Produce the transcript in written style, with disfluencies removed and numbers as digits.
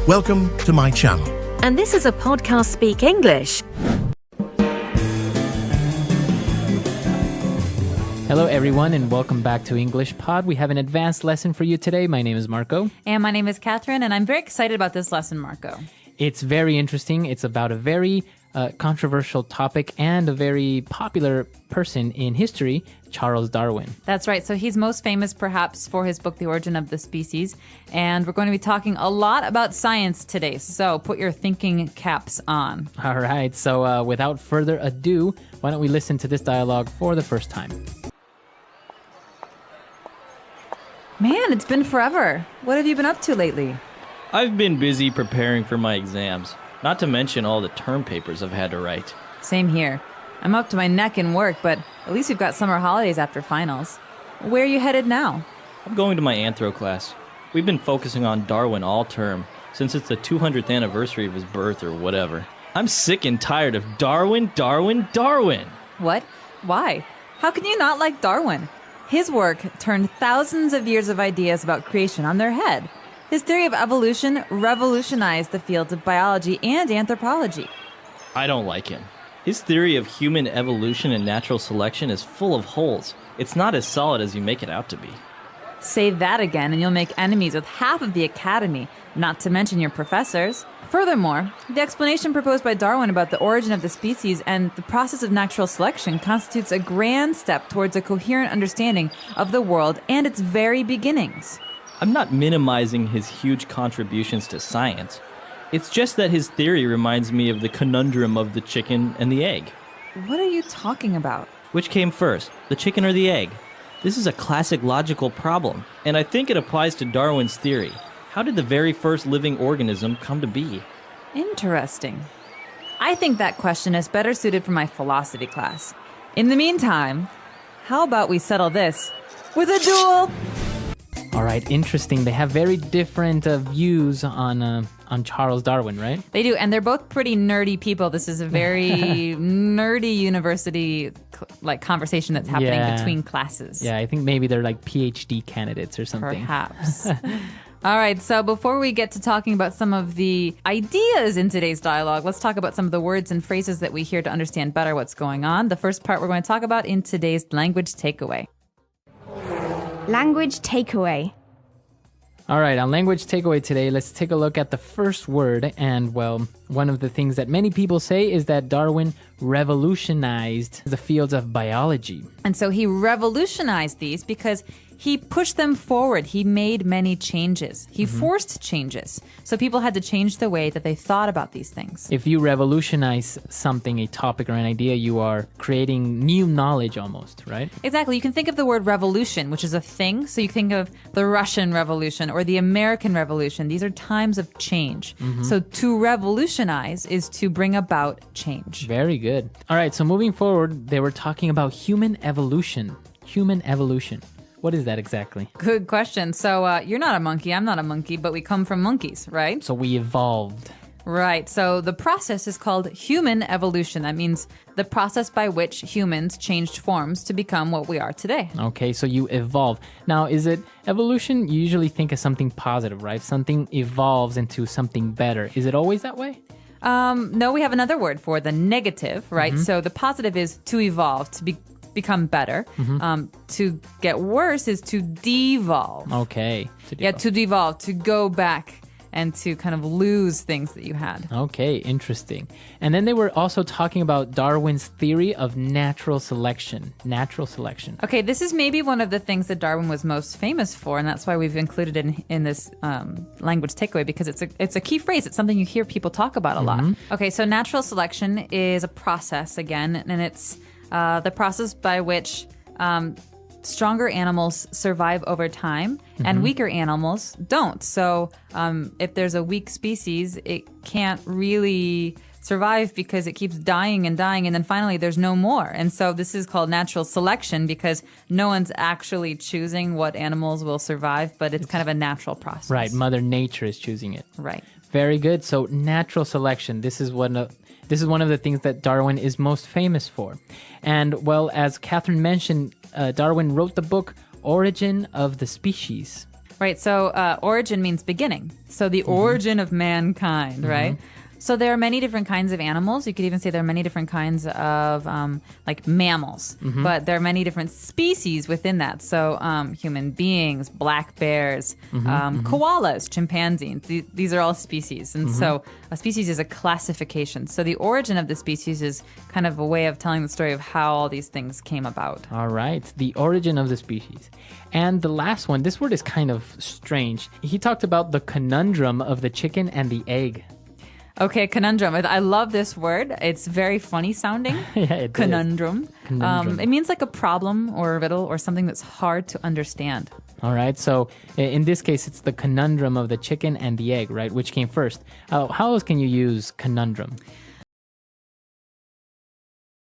Welcome to my channel. And this is a podcast Speak English. Hello everyone and welcome back to English Pod. We have an advanced lesson for you today. My name is Marco. And my name is Catherine, and I'm very excited about this lesson, Marco. It's very interesting. It's about a very controversial topic and a very popular person in history, Charles Darwin. That's right. So he's most famous perhaps for his book, The Origin of the Species. And we're going to be talking a lot about science today. So put your thinking caps on. All right. So without further ado, why don't we listen to this dialogue for the first time? Man, it's been forever. What have you been up to lately? I've been busy preparing for my exams, not to mention all the term papers I've had to write. Same here. I'm up to my neck in work, but at least we've got summer holidays after finals. Where are you headed now? I'm going to my anthro class. We've been focusing on Darwin all term, since it's the 200th anniversary of his birth or whatever. I'm sick and tired of Darwin, Darwin, Darwin! What? Why? How can you not like Darwin? His work turned thousands of years of ideas about creation on their head. His theory of evolution revolutionized the fields of biology and anthropology. I don't like him. His theory of human evolution and natural selection is full of holes. It's not as solid as you make it out to be. Say that again and you'll make enemies with half of the academy, not to mention your professors. Furthermore, the explanation proposed by Darwin about the origin of the species and the process of natural selection constitutes a grand step towards a coherent understanding of the world and its very beginnings. I'm not minimizing his huge contributions to science. It's just that his theory reminds me of the conundrum of the chicken and the egg. What are you talking about? Which came first, the chicken or the egg? This is a classic logical problem, and I think it applies to Darwin's theory. How did the very first living organism come to be? Interesting. I think that question is better suited for my philosophy class. In the meantime, how about we settle this with a duel? All right, interesting. They have very different views on Charles Darwin, right? They do, and they're both pretty nerdy people. This is a very nerdy university conversation that's happening between classes. Yeah, I think maybe they're like PhD candidates or something. Perhaps. All right, so before we get to talking about some of the ideas in today's dialogue, let's talk about some of the words and phrases that we hear to understand better what's going on. The first part we're going to talk about in today's language takeaway. Language takeaway. All right, on language takeaway today, let's take a look at the first word. And, well, one of the things that many people say is that Darwin revolutionized the fields of biology. And so he revolutionized these because he pushed them forward. He made many changes. He forced changes. So people had to change the way that they thought about these things. If you revolutionize something, a topic or an idea, you are creating new knowledge almost, right? Exactly. You can think of the word revolution, which is a thing. So you think of the Russian Revolution or the American Revolution. These are times of change. So to revolutionize is to bring about change. Very good. All right, so moving forward, they were talking about human evolution. Human evolution. What is that exactly? Good question. So you're not a monkey, I'm not a monkey, but we come from monkeys, right? So we evolved. Right. So the process is called human evolution. That means the process by which humans changed forms to become what we are today. Okay, so you evolve. Now, is it evolution? You usually think of something positive, right? Something evolves into something better. Is it always that way? No, we have another word for the negative, right? So the positive is to evolve, to become better. To get worse is to devolve. Okay. Yeah, to devolve, to go back and to kind of lose things that you had. Okay, interesting. And then they were also talking about Darwin's theory of natural selection. Natural selection. Okay, this is maybe one of the things that Darwin was most famous for, and that's why we've included it in this language takeaway, because it's a key phrase. It's something you hear people talk about a lot. Okay, so natural selection is a process, again, and it's the process by which stronger animals survive over time and weaker animals don't. So if there's a weak species, it can't really survive because it keeps dying and dying, and then finally there's no more. And so this is called natural selection because no one's actually choosing what animals will survive, but it's kind of a natural process. Right, Mother Nature is choosing it. Right. Very good. So natural selection, this is one of the things that Darwin is most famous for. And, well, as Catherine mentioned, Darwin wrote the book Origin of the Species. Right. So origin means beginning. So the origin of mankind, right? So there are many different kinds of animals. You could even say there are many different kinds of like mammals, but there are many different species within that. So human beings, black bears, koalas, chimpanzees. These are all species. And so a species is a classification. So the origin of the species is kind of a way of telling the story of how all these things came about. All right, the origin of the species. And the last one, this word is kind of strange. He talked about the conundrum of the chicken and the egg. Okay, conundrum. I love this word. It's very funny sounding. Yeah, it Conundrum. Conundrum. It means like a problem or a riddle or something that's hard to understand. All right, so in this case, it's the conundrum of the chicken and the egg, right? Which came first? How else can you use conundrum?